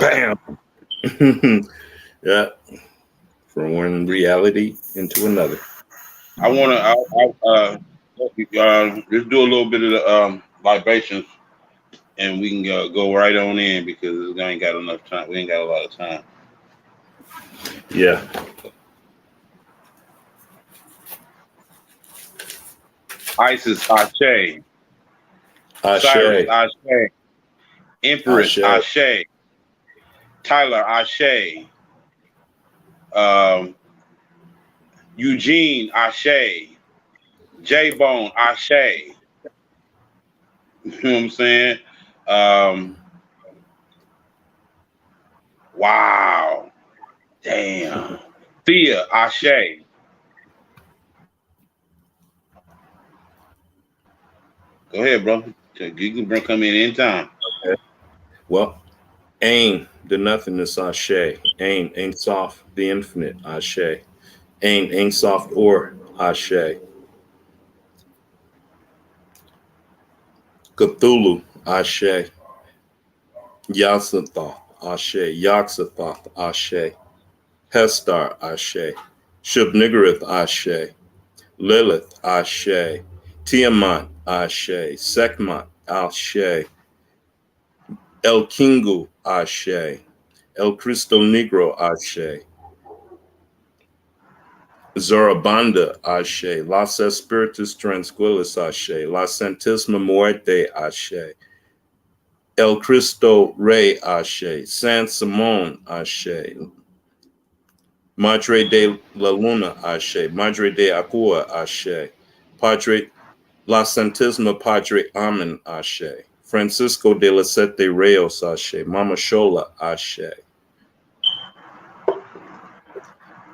Bam. Yeah. From one reality into another. I want to just do a little bit of the libations, and we can go right on in because we ain't got enough time. We ain't got a lot of time. Yeah. Isis Ashe, Cyrus Ashe. Ashe, Empress Ashe. Ashe, Tyler Ashe, um, Eugene Ashe, J Bone Ashe. You know what I'm saying? Wow. Damn. Thea Ashe. Go ahead, bro. You can come in anytime. Okay. Well, Ain, the nothingness, Ashe. Ain't soft, the infinite, Ashe. Ain't soft or Ashe. Cthulhu, Ashe. Yasathoth, Ashe. Yaxathoth, Ashe. Hestar, Ashe. Shub-Niggurath, Ashe. Lilith, Ashe. Tiamat, Ashe. Sekhmet, Ashe. El Kingu, Ashe. El Cristo Negro, Ashe. Zorabanda, Ashe. Las Espiritus Tranquilis, Ashe. La Santisima Muerte, Ashe. El Cristo Rey, Ashe. San Simon, Ashe. Madre de la Luna, Ashe. Madre de Aqua, Ashe. Padre La Santisima Padre Amen, Ashe. Francisco de la Sete Reyes, Ashe. Mama Shola, Ashe.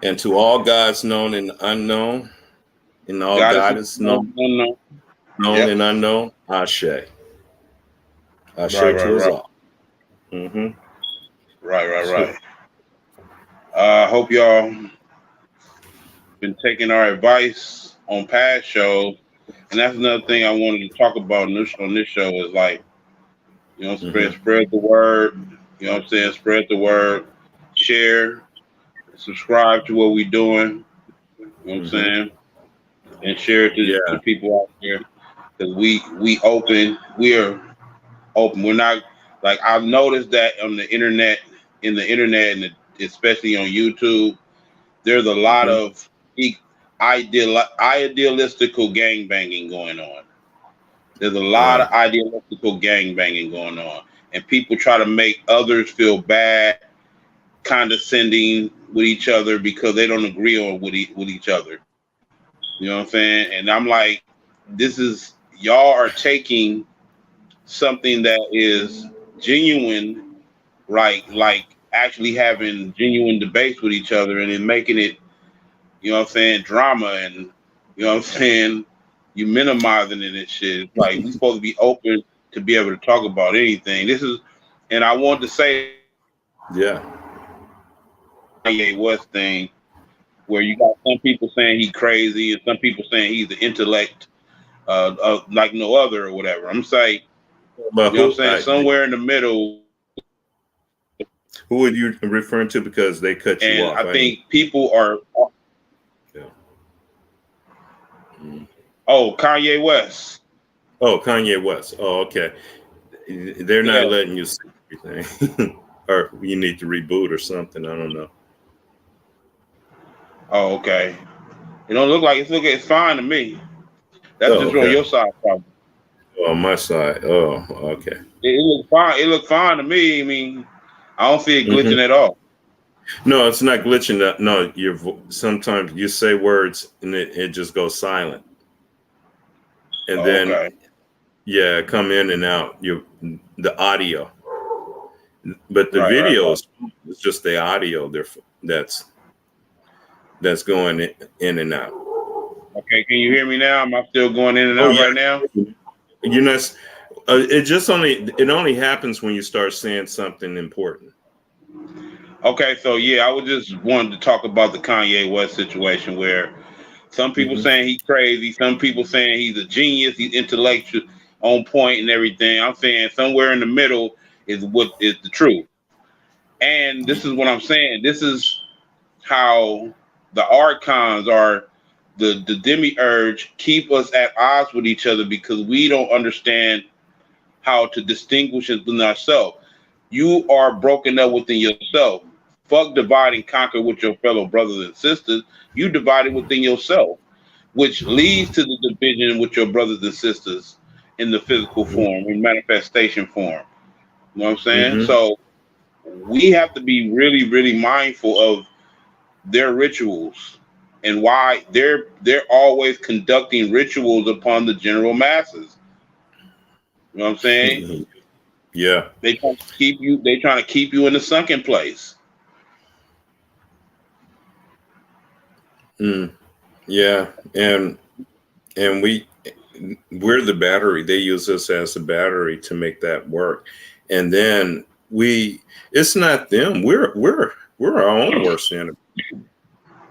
And to all gods known and unknown, and all goddess known and unknown, Ashe. Ashe to us all. Mm-hmm. Right. Hope y'all been taking our advice on past shows, and that's another thing I wanted to talk about on this show is like, you know, spread the word. You know what I'm saying? Spread the word, share, subscribe to what we're doing. You know what I'm saying? And share it to people out there because we are open. We're not like I've noticed that on the internet, and especially on YouTube, there's a lot of idealistical gang banging going on. There's a lot of idealistical gang banging going on, and people try to make others feel bad, condescending with each other because they don't agree on with each other. You know what I'm saying? And I'm like, y'all are taking something that is genuine, like actually having genuine debates with each other and then making it, you know what I'm saying, drama, and you know what I'm saying, you minimizing it and shit. It's like we supposed to be open to be able to talk about anything. And I want to say Kanye West thing where you got some people saying he's crazy and some people saying he's the intellect like no other or whatever. I'm saying, you know what I'm saying, somewhere in the middle. Who are you referring to? Because they cut you off. I think people are. Oh, Kanye West. Oh, Kanye West. Oh, okay. They're not letting you see everything, or you need to reboot or something. I don't know. Oh, okay. It don't look like it's fine to me. That's just on your side, probably. Oh, my side. Oh, okay. It looks fine. It looks fine to me. I mean, I don't see it glitching at all. No, it's not glitching. No, sometimes you say words and it just goes silent, and then come in and out. The audio, but the video is just the audio. That's going in and out. Okay, can you hear me now? Am I still going in and out right now? You know, it only happens when you start saying something important. Okay, so I was just wanting to talk about the Kanye West situation where some people saying he's crazy, some people saying he's a genius, he's intellectual, on point and everything. I'm saying somewhere in the middle is what is the truth. And this is what I'm saying. This is how the archons are, the demiurge keep us at odds with each other because we don't understand how to distinguish it within ourselves. You are broken up within yourself. Fuck divide and conquer with your fellow brothers and sisters. You divide it within yourself, which leads to the division with your brothers and sisters in the physical form, in manifestation form. You know what I'm saying? Mm-hmm. So we have to be really, really mindful of their rituals and why they're always conducting rituals upon the general masses. You know what I'm saying? Yeah. They trying to keep you. They trying to keep you in the sunken place. Mm. Yeah. And we're the battery. They use us as a battery to make that work. And then it's not them. We're our own worst enemy.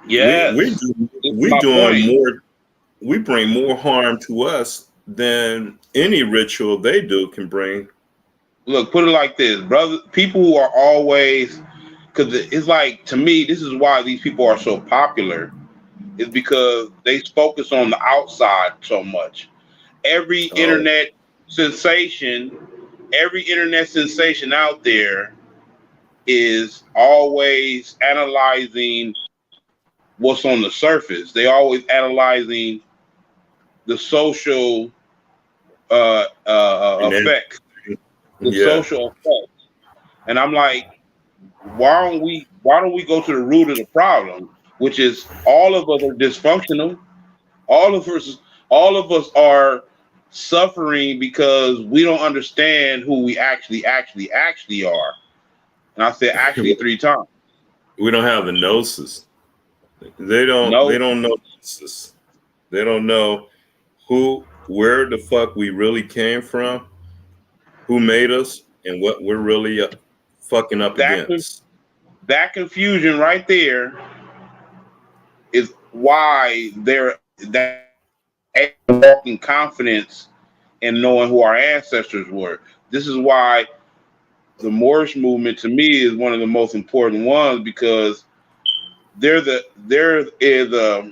Yes, this is We my doing point. more. We bring more harm to us than any ritual they do can bring. Look, put it like this, brother. People who are always, because it's like, to me, this is why these people are so popular, is because they focus on the outside so much. Every Oh, sensation, every internet sensation out there is always analyzing what's on the surface. They always analyzing the social and then effects, the yeah, social effects. And I'm like, why don't we go to the root of the problem, which is all of us are dysfunctional. All of us all of us are suffering because we don't understand who we actually are. And I said actually three times. we don't have the gnosis. They No, don't know gnosis. They don't know where the fuck we really came from, who made us, and what we're really fucking up that against. that confusion right there is why they're that walking confidence in knowing who our ancestors were. This is why the Moorish movement to me is one of the most important ones because there is a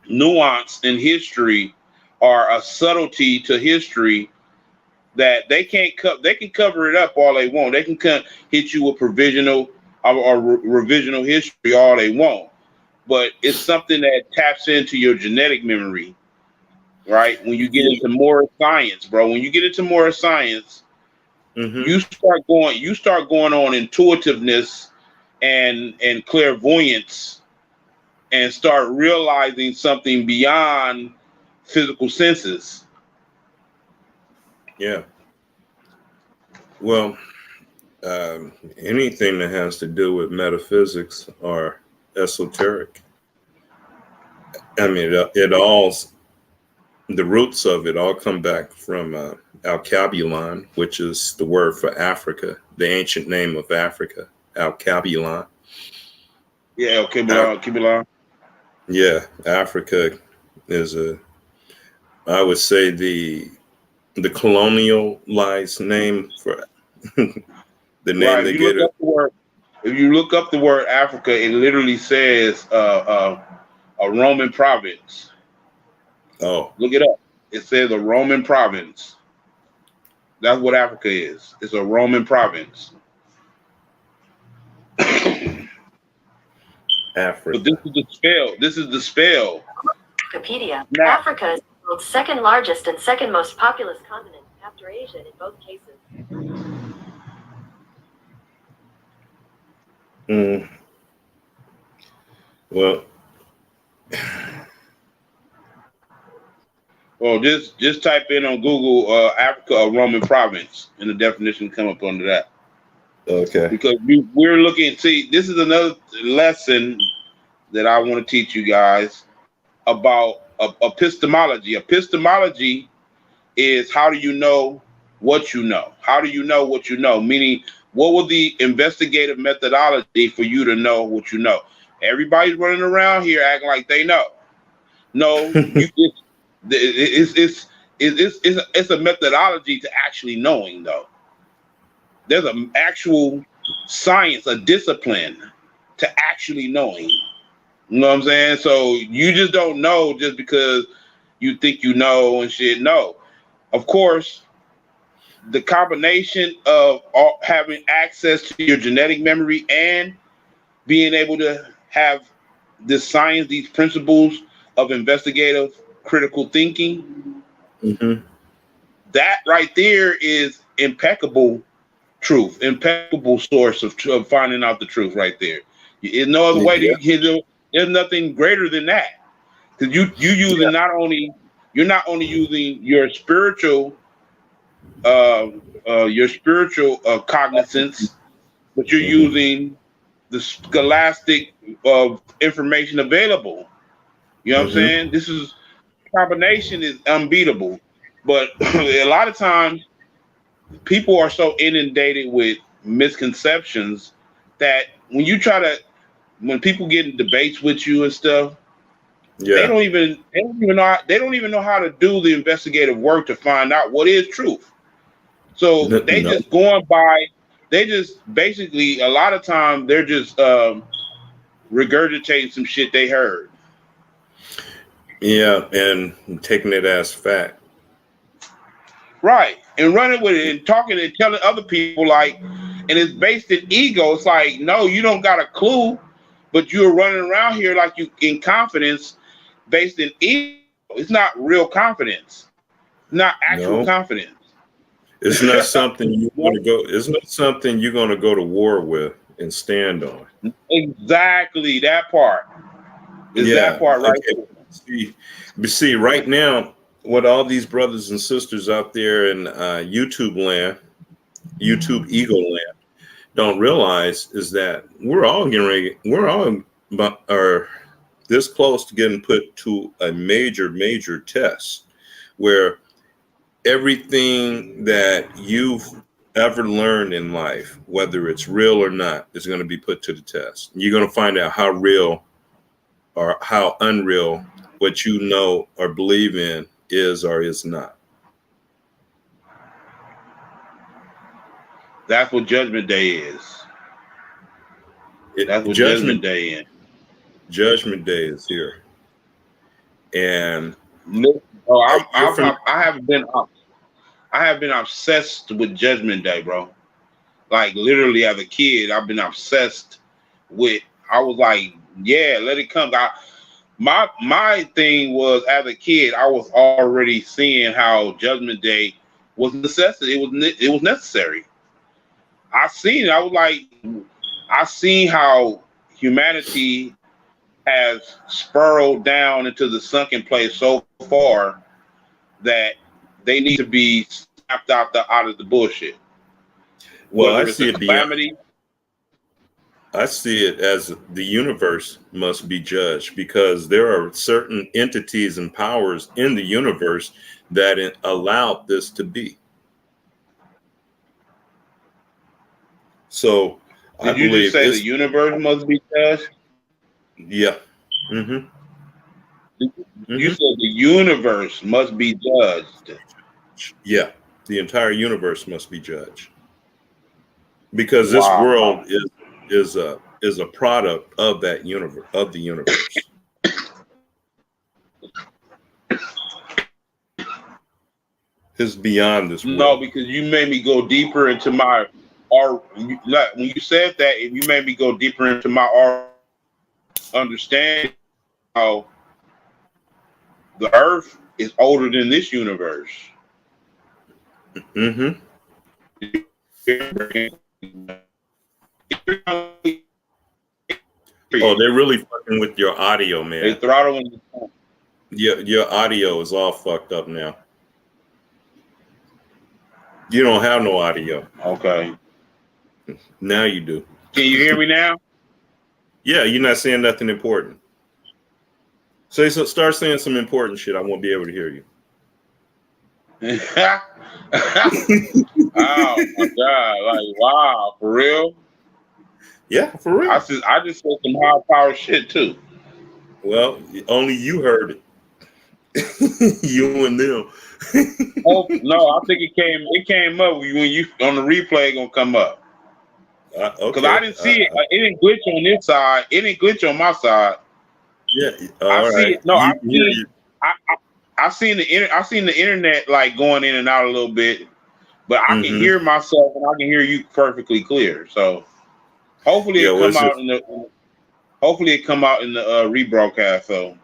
nuance in history or a subtlety to history that they can cover it up all they want. They can hit you with provisional or revisional history all they want, but it's something that taps into your genetic memory, right? When you get Yeah. into more science, bro. When you get into more science, Mm-hmm. you start going on intuitiveness and clairvoyance and start realizing something beyond physical senses. Yeah. Well, anything that has to do with metaphysics or esoteric. I mean, the roots of it all come back from Alkabulon, which is the word for Africa, the ancient name of Africa, Alkabulon. Yeah, okay, Af- keep it on. yeah, Africa is I would say the colonialized name for the name Right. they gave it. If you look up the word Africa, it literally says a Roman province. Oh, Look it up. It says a Roman province. That's what Africa is. It's a Roman province. But this Africa. is the spell. This is the spell. Wikipedia. Now, Africa is the world's second largest and second most populous continent after Asia in both cases. Mm, well, well, just type in on Google Africa a Roman province, and the definition come up under that. okay. Because we're looking. See, this is another lesson that I want to teach you guys about epistemology. Epistemology is how do you know what you know? How do you know what you know? Meaning, what was the investigative methodology for you to know what you know? Everybody's running around here acting like they know. No, it's a methodology to actually knowing though. There's an actual science, a discipline to actually knowing. You know what I'm saying? So you just don't know just because you think you know and shit. No. Of course, the combination of having access to your genetic memory and being able to have this science, these principles of investigative critical thinking, that right there is impeccable truth, impeccable source of finding out the truth right there. There's no other way to, there's nothing greater than that. Because you using you're not only using your spiritual cognizance, but you're using the scholastic information available. You know what I'm saying? This is combination is unbeatable. But a lot of times people are so inundated with misconceptions that when people get in debates with you and stuff, they don't even know how to do the investigative work to find out what is truth. So they just basically a lot of time they're just regurgitating some shit they heard. Yeah, and taking it as fact. Right. And running with it and talking and telling other people and it's based in ego. It's like, no, you don't got a clue, but you're running around here like you in confidence based in ego. It's not real confidence. Not actual confidence. It's not something you want to go. It's not something you're going to go to war with and stand on. Exactly that part. That part right there. See, right now, what all these brothers and sisters out there in YouTube land, YouTube ego land, don't realize is that we're all this close to getting put to a major test where everything that you've ever learned in life, whether it's real or not, is going to be put to the test. You're going to find out how real or how unreal what you know or believe in is or is not. That's what Judgment Day is. That's what Judgment Day is. Judgment Day is here. And I have been obsessed with Judgment Day, bro. Like literally as a kid, I've been obsessed with. I was like, yeah, let it come. My thing was as a kid, I was already seeing how Judgment Day was necessity. It was necessary. I seen it. I was like, I seen how humanity has spiraled down into the sunken place so far that they need to be snapped out of the bullshit. Well, I see it as the universe must be judged because there are certain entities and powers in the universe that allowed this to be. So Did you just say the universe must be judged? Yeah. You said the universe must be judged. Yeah, the entire universe must be judged because this world is a product of that universe, of the universe. It's beyond this world. No, because you made me go deeper into when you said that, you made me go deeper into my understanding how the Earth is older than this universe. Oh, they're really fucking with your audio, man. They throttling. Your audio is all fucked up now. You don't have no audio. Okay. Now you do. Can you hear me now? Yeah, you're not saying nothing important. So start saying some important shit. I won't be able to hear you. Oh my God! Like wow, for real? Yeah, for real. I just said some high power shit too. Well, only you heard it. You and them. Oh no, I think it came up when you on the replay gonna come up. Because I didn't see it. It didn't glitch on this side. It didn't glitch on my side. Yeah. I All see right. it. No, I seen I seen the internet like going in and out a little bit, but I can hear myself and I can hear you perfectly clear. So hopefully it come out in the rebroadcast. So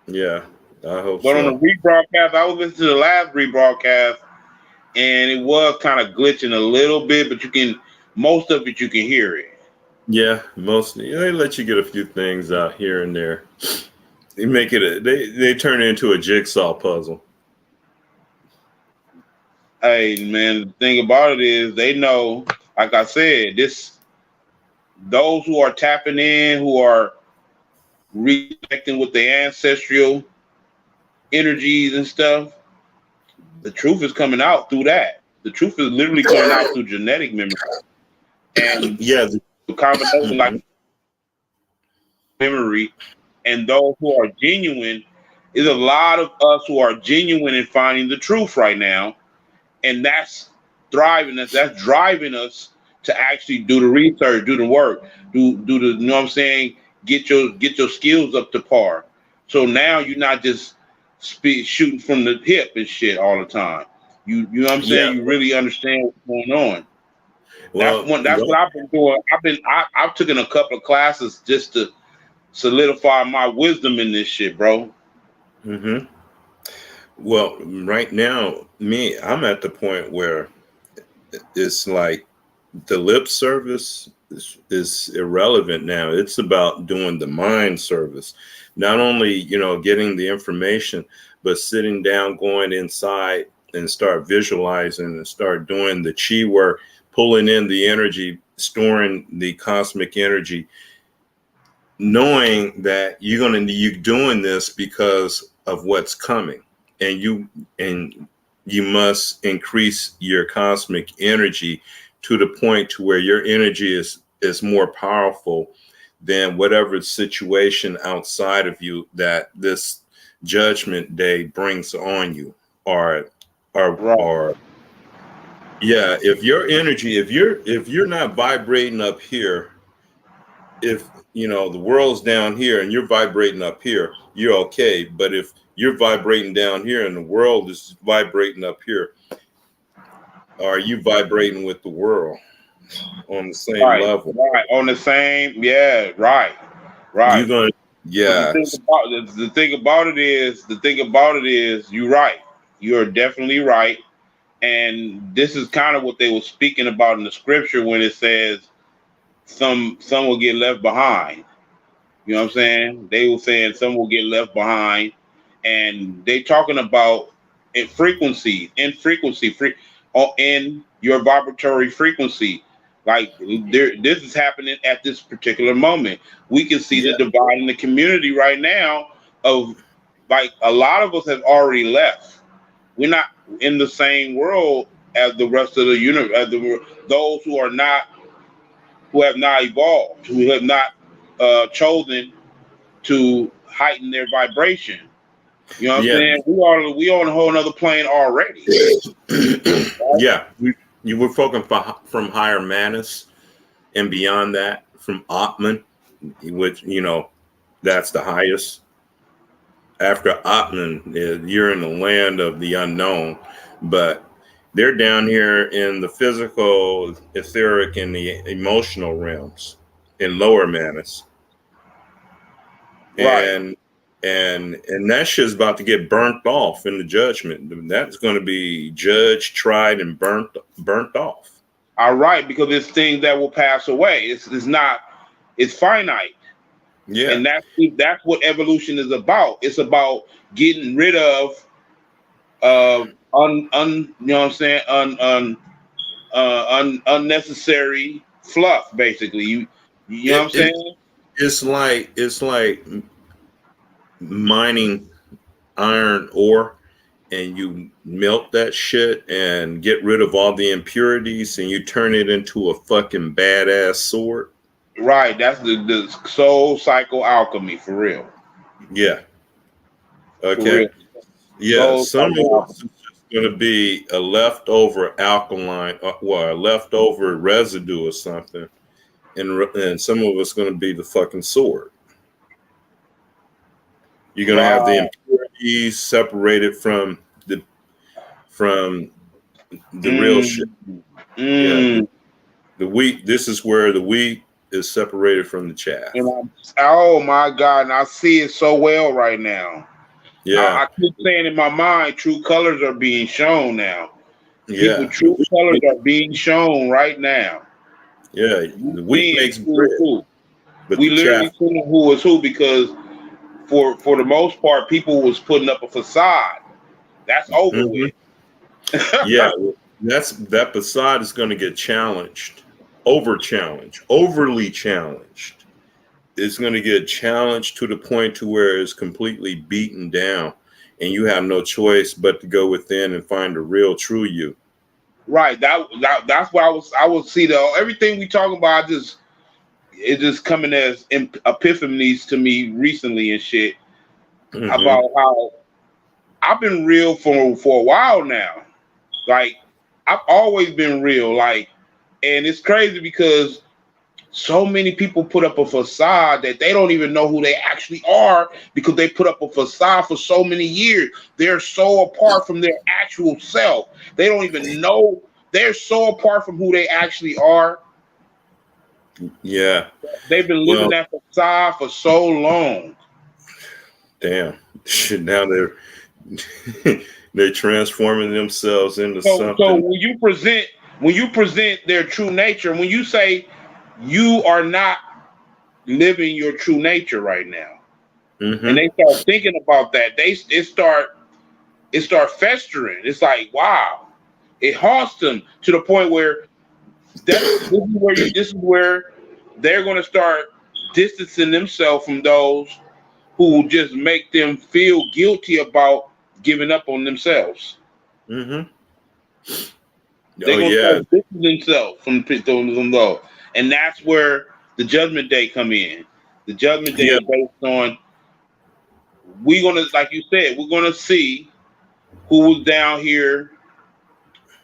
yeah, I hope but on so. the rebroadcast, I was listening to the last rebroadcast, and it was kind of glitching a little bit, but most of it you can hear it. Yeah, mostly they let you get a few things out here and there. They make it they turn it into a jigsaw puzzle. Hey man, the thing about it is they know, like I said, those who are tapping in, who are reconnecting with the ancestral energies and stuff, the truth is coming out through that. The truth is literally coming out through genetic memory. And Yeah. the combination like memory and those who are genuine is a lot of us who are genuine in finding the truth right now. And that's driving us to actually do the research, do the work, do the, you know what I'm saying, get your skills up to par. So now you're not just shooting from the hip and shit all the time. You know what I'm saying? You really understand what's going on. That's what I've been doing. I've taken a couple of classes just to solidify my wisdom in this shit, bro. Well, right now, I'm at the point where it's like the lip service is irrelevant now. It's about doing the mind service. Not only, getting the information, but sitting down, going inside and start visualizing and start doing the chi work, pulling in the energy, storing the cosmic energy, knowing that you're doing this because of what's coming, and you must increase your cosmic energy to the point to where your energy is more powerful than whatever situation outside of you that this judgment day brings on you, or yeah, if your energy, if you're not vibrating up here, if the world's down here and you're vibrating up here, you're okay. But if you're vibrating down here and the world is vibrating up here, are you vibrating with the world on the same level? Right, on the same, yeah, right. You're gonna, yeah. The thing about it is, you're right. You're definitely right. And this is kind of what they were speaking about in the scripture when it says some will get left behind. You know what I'm saying? They were saying some will get left behind, and they talking about in your vibratory frequency. Like this is happening at this particular moment. We can see the divide in the community right now of like a lot of us have already left. We're not in the same world as the rest of the universe, those who have not evolved, who have not chosen to heighten their vibration. You know what I'm saying? We on a whole nother plane already. Yeah, you were focusing from higher manas and beyond that, from Atman, which that's the highest. After Atman, you're in the land of the unknown, but they're down here in the physical, etheric, and the emotional realms in lower manas. Right. And that shit's about to get burnt off in the judgment. That's going to be judged, tried, and burnt off. All right, because it's things that will pass away. It's finite. Yeah. And that's what evolution is about. It's about getting rid of you know what I'm saying, unnecessary fluff, basically. You know what I'm saying? It's like mining iron ore, and you melt that shit and get rid of all the impurities, and you turn it into a fucking badass sword. Right. That's the soul cycle alchemy for real. Yeah. Okay. For real. Yeah. going to be a leftover alkaline, a leftover residue or something, and some of it's going to be the fucking sword. You're going to have the impurities separated from the real shit. Yeah, the wheat. This is where the wheat is separated from the chaff. Oh my God! And I see it so well right now. Yeah, I keep saying in my mind, true colors are being shown now. Yeah, People, true colors are being shown right now. Yeah, the wheat makes bread. But we literally seeing who was who, because for the most part, people was putting up a facade. That's over with. Yeah, that facade is going to get challenged, overly challenged. It's going to get challenged to the point to where it's completely beaten down, and you have no choice but to go within and find the real, true you. Right. That's why I would see everything we talking about. It's just coming as epiphanies to me recently and shit about how I've been real for a while now. Like, I've always been real. Like, and it's crazy because so many people put up a facade that they don't even know who they actually are, because they put up a facade for so many years. They're so apart from their actual self. They don't even know. They're so apart from who they actually are. Yeah. They've been living that facade for so long. Damn. Now they're transforming themselves into something. So when you present their true nature, when you say you are not living your true nature right now, and they start thinking about that, it start festering. It's like, wow, it haunts them to the point where this is where they're going to start distancing themselves from those who just make them feel guilty about giving up on themselves. They're going to start distancing themselves from those. And that's where the judgment day come in. The judgment day is based on, we're going to, like you said, we're going to see who was down here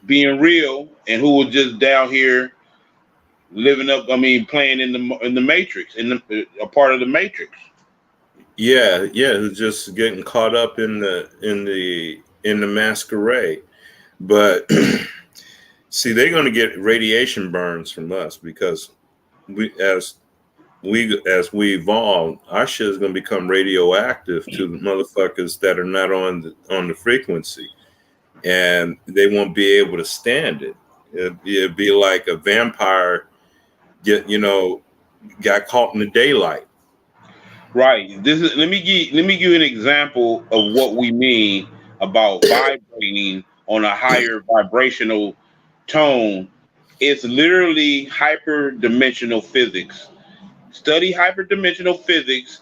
being real and who was just down here living up, playing in the matrix, a part of the matrix. Yeah, just getting caught up in the masquerade. But see, they're going to get radiation burns from us, because as we evolve, our shit is going to become radioactive to the motherfuckers that are not on the frequency, and they won't be able to stand it. It'd be like a vampire got caught in the daylight. Right. Let me give you an example of what we mean about vibrating on a higher vibrational tone. It's literally hyperdimensional physics. Study hyperdimensional physics,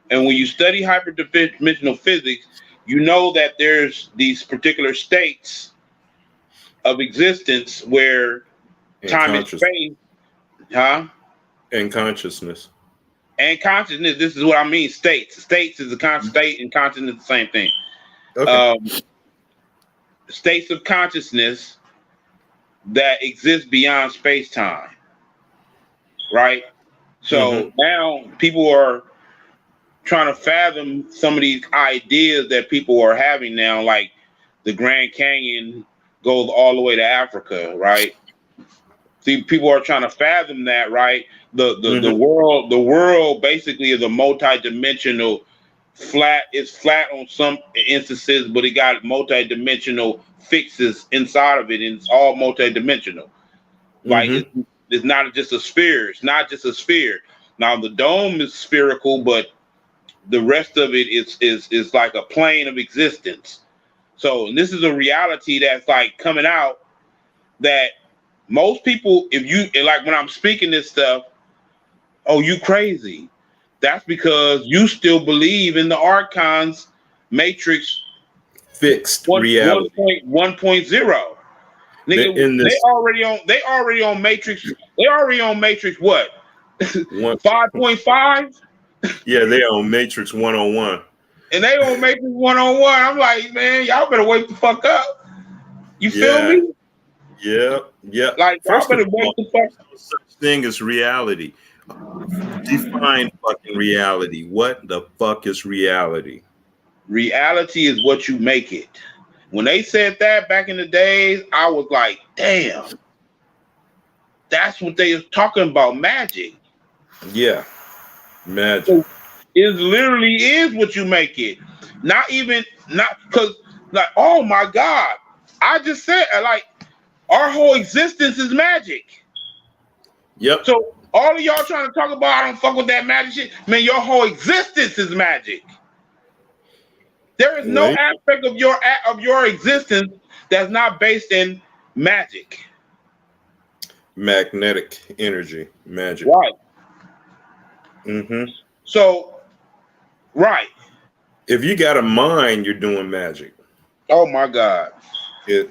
and when you study hyperdimensional physics, you know that there's these particular states of existence where time and space, and consciousness. And consciousness, this is what I mean. States is a conscious state, and consciousness is the same thing. Okay. States of consciousness that exist beyond space-time, right? So now people are trying to fathom some of these ideas that people are having now, like the Grand Canyon goes all the way to Africa, right? See, people are trying to fathom that, right? The world basically is a multi-dimensional flat. It's flat on some instances, but it got multi-dimensional fixes inside of it, and it's all multi-dimensional. Like it's not just a sphere. It's not just a sphere. Now the dome is spherical, but the rest of it is like a plane of existence. So this is a reality that's like coming out that most people, if you like when I'm speaking this stuff, oh, you crazy. That's because you still believe in the Archon's matrix fixed reality 1.0. Nigga, they already on matrix. They already on matrix what? 5.5? Yeah, they on matrix 101. And they on matrix 101. I'm like, man, y'all better wake the fuck up. You feel me? Yeah. Like, y'all First of better wake all, the fuck. there's no such thing as reality. Define fucking reality. What the fuck is reality? Reality is what you make it. When they said that back in the days, I was like, damn, that's what they was talking about, magic. Yeah, magic. So it literally is what you make it. Not because, like, oh my God, I just said, like, our whole existence is magic. Yep. So all of y'all trying to talk about, I don't fuck with that magic shit, man, your whole existence is magic. There is no aspect of your existence that's not based in magic. Magnetic energy, magic. Right. Mm-hmm. So, right. If you got a mind, you're doing magic. Oh my God. You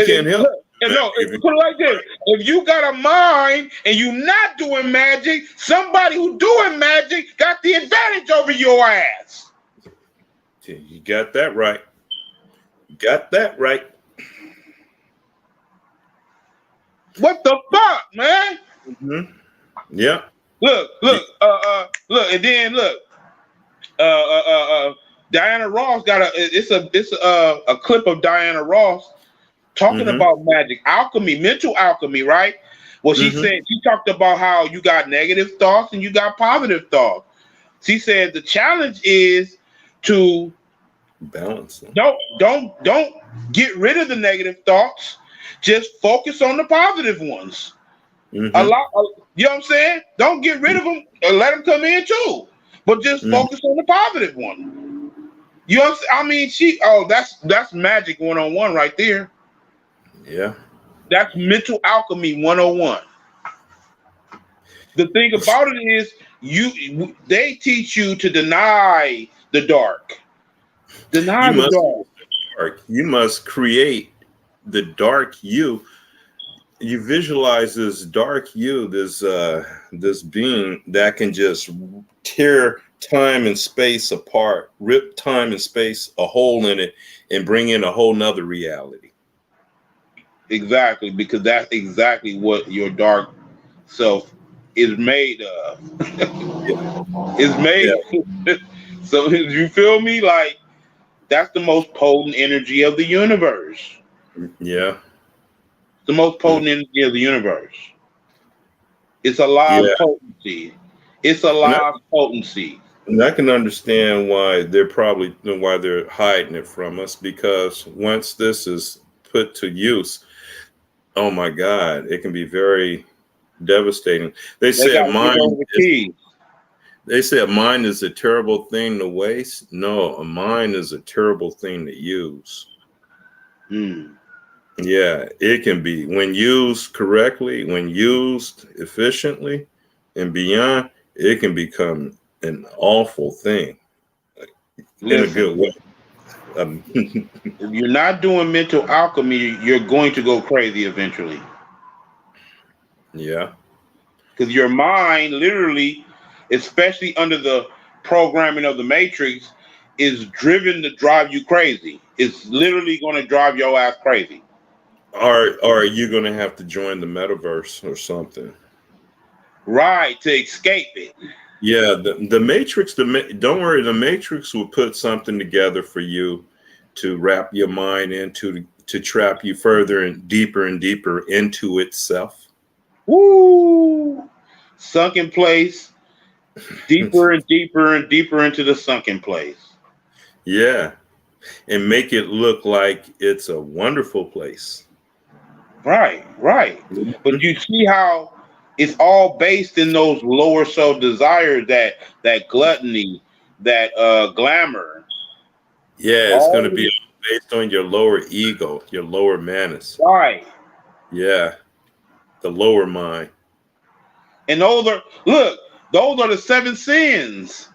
can't help. No, put it like this. If you got a mind and you not doing magic, somebody who doing magic got the advantage over your ass. You got that right. Got that right. What the fuck, man? Mm-hmm. Yeah. Look, and then look. Diana Ross got a clip of Diana Ross talking about magic, alchemy, mental alchemy, right? Well, she said, she talked about how you got negative thoughts and you got positive thoughts. She said the challenge is to balance them. Don't get rid of the negative thoughts. Just focus on the positive ones. You know what I'm saying? Don't get rid of them and let them come in too. But just focus on the positive one. You know what I'm saying? I mean, that's magic 101 right there. Yeah. That's mental alchemy 101. The thing about it is they teach you to deny the dark. Deny the dark. You must create the dark you. You visualize this dark you, this being that can just tear time and space apart, rip time and space, a hole in it, and bring in a whole nother reality. Exactly, because that's exactly what your dark self is made of. It's made. Yeah. So you feel me? Like, that's the most potent energy of the universe. Yeah. The most potent energy of the universe. It's a live potency. It's a live potency. And I can understand why they're hiding it from us, because once this is put to use, oh my God, it can be very devastating. They say mind is a terrible thing to waste. No, a mind is a terrible thing to use. Yeah, it can be, when used correctly, when used efficiently and beyond, it can become an awful thing. In a good way. If you're not doing mental alchemy, you're going to go crazy eventually. Yeah. Because your mind literally, especially under the programming of the Matrix, is driven to drive you crazy. It's literally going to drive your ass crazy. Or are you going to have to join the metaverse or something? Right, to escape it. Yeah, the Matrix, don't worry, the Matrix will put something together for you to wrap your mind into, to trap you further and deeper into itself. Woo! Sunken place, deeper and deeper and deeper into the sunken place. Yeah, and make it look like it's a wonderful place. Right. But you see how it's all based in those lower soul desires, that gluttony, that glamour. Yeah, it's going to be based on your lower ego, your lower manas. Right. Yeah, the lower mind. And those are the 7 sins.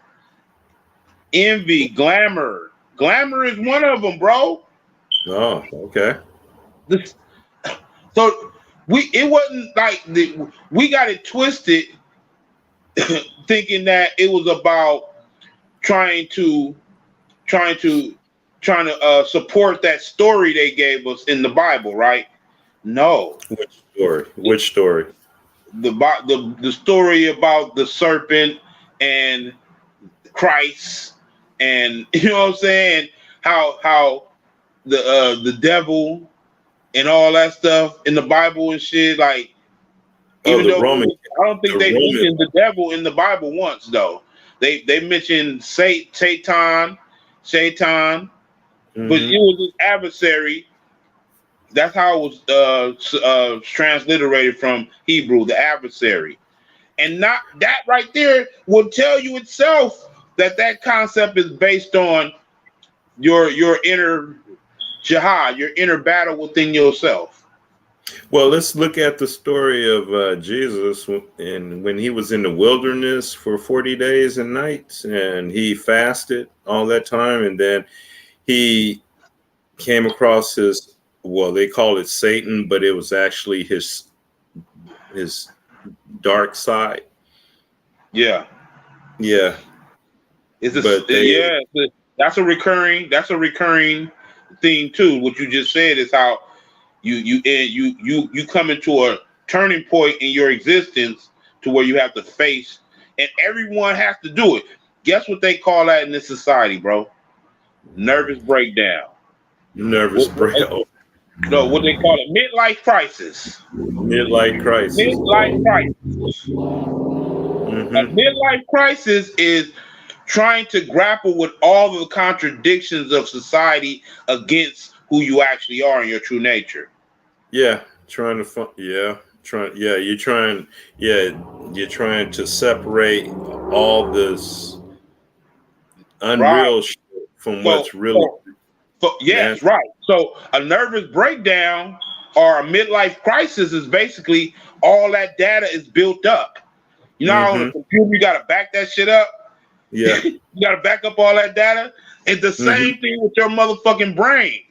Envy, glamour. Glamour is one of them, bro. Oh, okay. So it wasn't like we got it twisted, thinking that it was about trying to support that story they gave us in the Bible, right? No. Which story? Which story? The story about the serpent and Christ, and you know what I'm saying? How the devil and all that stuff in the Bible and shit. Like, even though I don't think they mentioned the devil in the Bible once, though. They mentioned Satan, but it was his adversary. That's how it was transliterated from Hebrew, the adversary. And not that right there will tell you itself that concept is based on your inner jihad, your inner battle within yourself. Well, let's look at the story of Jesus and when he was in the wilderness for 40 days and nights, and he fasted all that time, and then he came across his, well, they call it Satan, but it was actually his dark side. Yeah. That's a recurring theme too. What you just said is how you come into a turning point in your existence to where you have to face, and everyone has to do it. Guess what they call that in this society, bro? Nervous breakdown. Nervous breakdown. No, what they call it? Midlife crisis. Midlife crisis. Midlife crisis. A midlife crisis is trying to grapple with all the contradictions of society against who you actually are in your true nature. You're trying to separate all this unreal shit from what's really. Yes, right. So a nervous breakdown or a midlife crisis is basically all that data is built up. You know, on the computer, you got to back that shit up. Yeah. You got to back up all that data. It's the same thing with your motherfucking brain.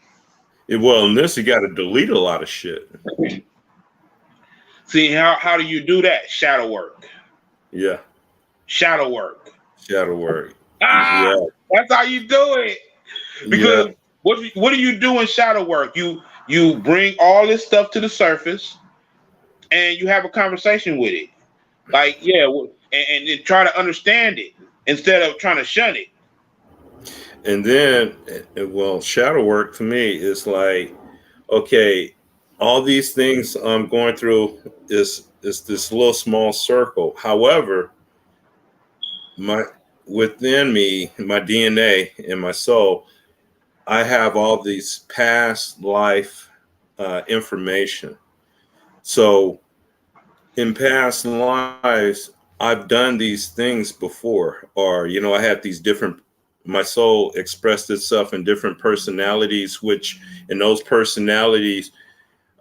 Well, in this, you got to delete a lot of shit. See, how do you do that? Shadow work. Yeah. Shadow work. Yeah. That's how you do it. Because what do you do in shadow work? You bring all this stuff to the surface, and you have a conversation with it. Like, and try to understand it instead of trying to shun it. And then, shadow work to me is like, okay, all these things I'm going through is this little small circle. However, within me, my DNA and my soul, I have all these past life information. So in past lives, I've done these things before, or, I had these my soul expressed itself in different personalities, which in those personalities,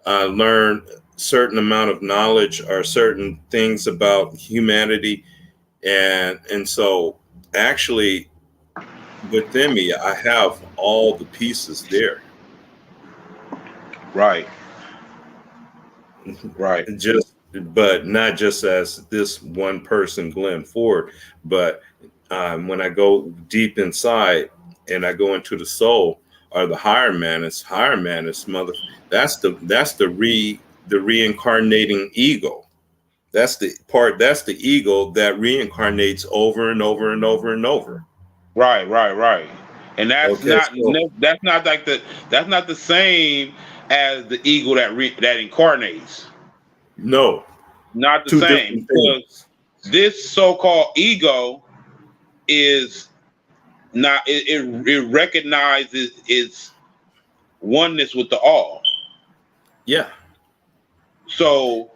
I learned certain amount of knowledge or certain things about humanity. And so actually within me, I have all the pieces there. Right. But not just as this one person, Glenn Ford, but when I go deep inside and I go into the soul or the higher manus, that's the reincarnating ego. That's the ego that reincarnates over and over and over and over. Right. And that's not the same as the ego that incarnates. No, not the same, because this so-called ego is not. It recognizes its oneness with the all. Yeah. So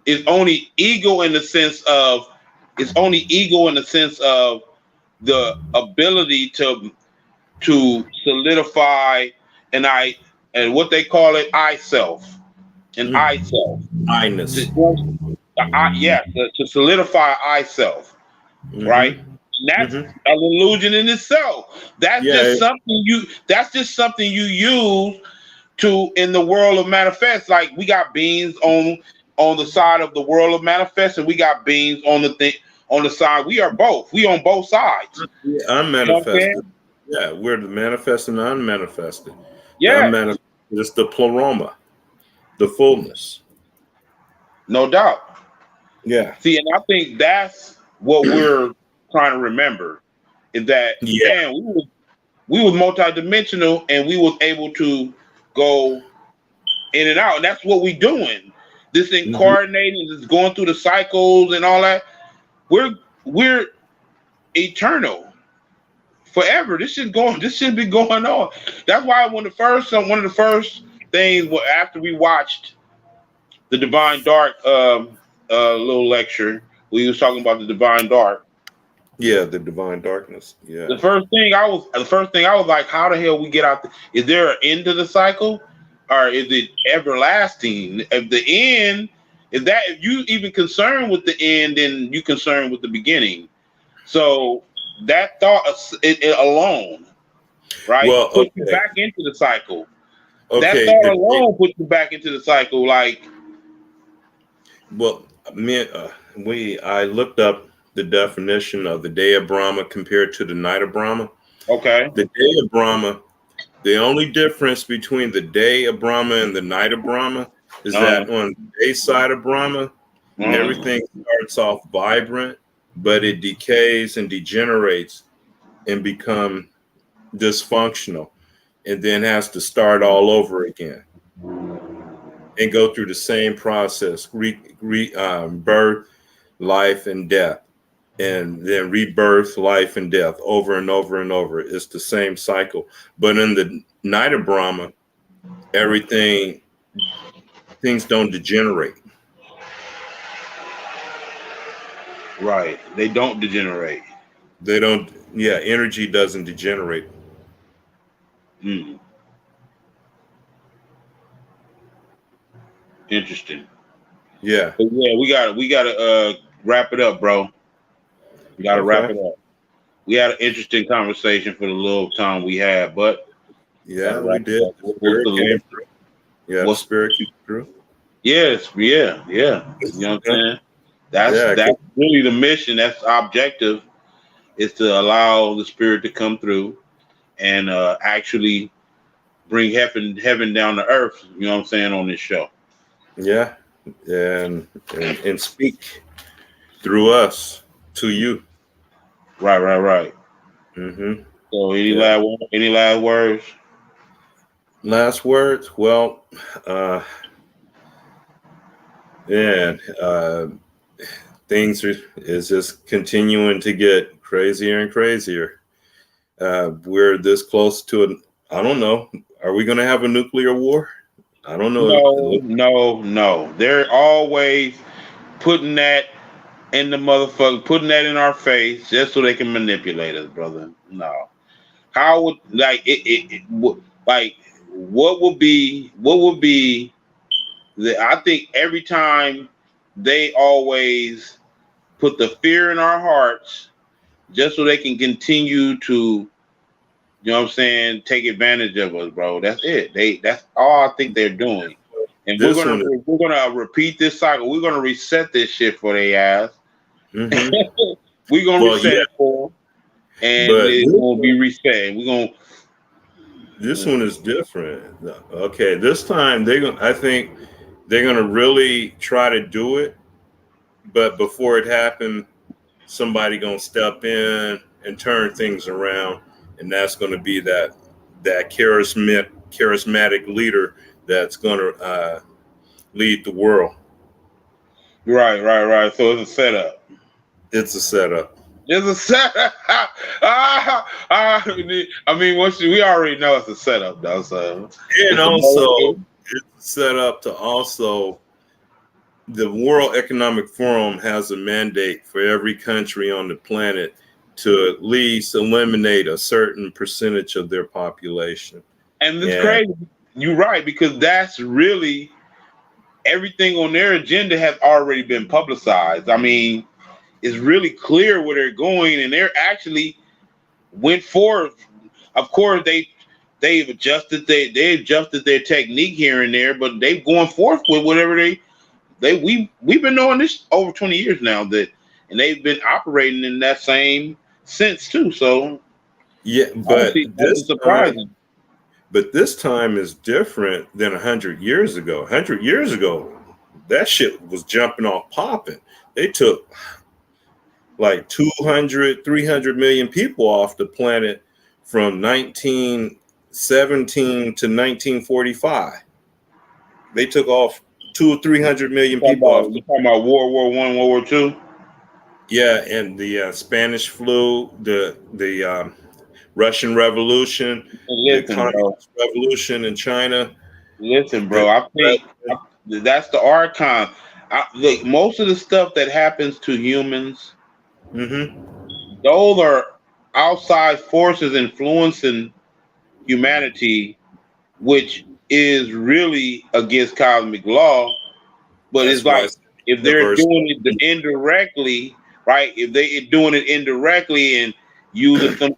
it's only ego in the sense of the ability to solidify and what they call it I self. An I self. I-ness. To solidify I self. Right? And that's an illusion in itself. That's just something you use to in the world of manifest. Like, we got beings on the side of the world of manifest, and we got beings on the side. We are both. We on both sides. Yeah, I'm manifested. Yeah, we're the manifest and unmanifested. The Yeah, unmanifested is the pleroma, the fullness. no doubt. Yeah. See, and I think that's what we're trying to remember is that Yeah. damn, we was multidimensional and we was able to go in and out. And that's what we doing. This Hmm. incarnating, this going through the cycles and all that. We're eternal forever. This should be going on. That's why one of the first things after we watched the Divine Dark little lecture, we was talking about the Divine Dark. Yeah, the divine darkness. Yeah. The first thing I was like, how the hell we get out? Is there an end to the cycle, or is it everlasting? If the end, if you even concerned with the end, then you concerned with the beginning. So that thought, it alone, right, Well, puts you okay. back into the cycle. That Okay. thought alone puts you back into the cycle. Like, Well, I looked up the definition of the day of Brahma compared to the night of Brahma. okay, The day of Brahma, the only difference between the day of Brahma and the night of Brahma is uh, that on the day side of Brahma, uh, everything starts off vibrant, but it decays and degenerates and become dysfunctional, and then has to start all over again and go through the same process: birth, life, and death, and then rebirth, life, and death over and over and over. It's the same cycle. But in the night of Brahma, things don't degenerate. right. They don't degenerate. They don't. Yeah, energy doesn't degenerate. Mm, interesting. Yeah. But yeah, we gotta wrap it up, bro. We gotta wrap Okay. it up. We had an interesting conversation for the little time we had, but gotta Yeah, we wrap it did. up. The spirit came through. Yeah, the What's spirit came through. yes, yeah, yeah. You know what I'm saying? Yeah. That's really the mission. That's the objective is to allow the spirit to come through and actually bring heaven down to earth. You know what I'm saying on this show. Yeah. And speak through us to you. Right. Mm-hmm. So Yeah. any last words? Last words. Well, yeah, things is just continuing to get crazier and crazier. We're this close to an. I don't know. Are we going to have a nuclear war? I don't know. No. They're always putting that in the motherfucker, putting that in our face just so they can manipulate us, brother. No. How would like like what would be I think every time they always put the fear in our hearts just so they can continue to, you know what I'm saying, take advantage of us, bro. That's it. That's all I think they're doing. And This one is. we're gonna repeat this cycle. We're gonna reset this shit for their ass. Mm-hmm. We're gonna Well, reset yeah, it for them, and but it's gonna be reset. We're gonna this one is different. Okay, this time I think they're gonna really try to do it, but before it happened, somebody gonna step in and turn things around, and that's gonna be that charismatic leader that's gonna lead the world. right. So it's a setup. It's a setup. It's a setup. I mean, we already know it's a setup, though. So And it's a also, motive. it's set up to also, the World Economic Forum has a mandate for every country on the planet to at least eliminate a certain percentage of their population. And it's And crazy. You're right, because that's really everything on their agenda has already been publicized. I mean, it's really clear where they're going, and they're actually went forth. Of course, they've adjusted they adjusted their technique here and there, but they've gone forth with whatever we've been knowing this over 20 years now, and they've been operating in that same sense too. So Yeah, I don't see nothing surprising. but this time is different than 100 years ago. 100 years ago, that shit was jumping off popping. They took like 200, 300 million people off the planet from 1917 to 1945. They took off 200 or 300 million people off. You talking about World War I, World War II? Yeah, and the Spanish flu, the Russian Revolution, the Communist Revolution in China. Listen, bro, I think that's the archon. Look, most of the stuff that happens to humans, those are outside forces influencing humanity, which is really against cosmic law. But That's it's like if they're doing it indirectly, right? If they're doing it indirectly and using some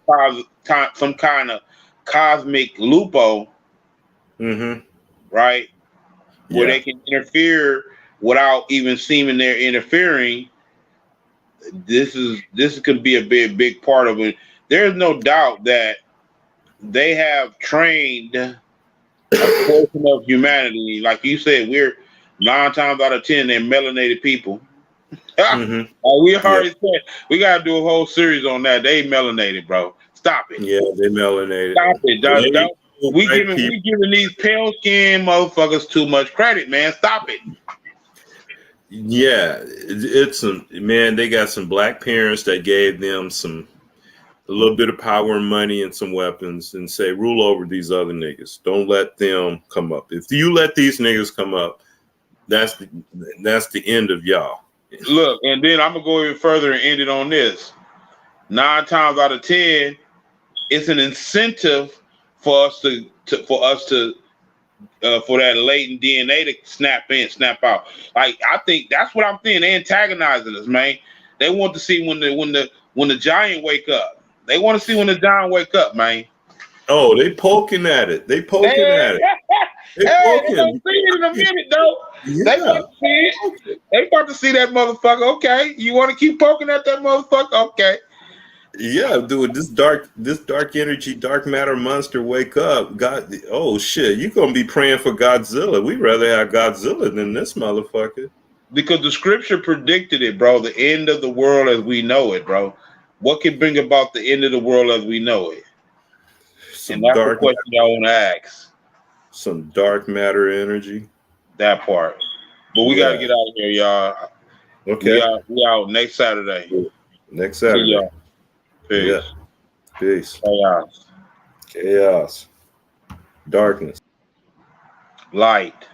kind of cosmic loophole, right, where they can interfere without even seeming they're interfering. This could be a big part of it. There's no doubt that they have trained a portion of humanity. Like you said, we're 9 times out of 10 they're melanated people. We already said we gotta do a whole series on that. They melanated, bro. Stop it. Yeah, they melanated. Stop it. We giving these pale skinned motherfuckers too much credit, man. Stop it. Yeah, it's man. They got some black parents that gave them a little bit of power and money and some weapons, and say rule over these other niggas. Don't let them come up. If you let these niggas come up, that's the end of y'all. Look, and then I'm gonna go even further and end it on this. 9 times out of 10, it's an incentive for us for that latent DNA to snap out. Like I think that's what I'm thinking. They antagonizing us, man. They want to see when the giant wake up. They want to see when the giant wake up, man. Oh, they poking at it. They poking at it. They gonna see it in a minute, though. Yeah. They about to see it. They about to see that motherfucker. Okay, you want to keep poking at that motherfucker? Okay. Yeah, dude, this dark energy, dark matter monster wake up. God, oh shit, you gonna be praying for Godzilla. We'd rather have Godzilla than this motherfucker. Because the scripture predicted it, bro. The end of the world as we know it, bro. What can bring about the end of the world as we know it? And that's the question I want to ask. Some dark matter energy. That part. But we gotta get out of here, y'all. Okay. We out next Saturday. Next Saturday. See y'all. Peace. Yeah. Peace. Chaos. Chaos. Darkness. Light.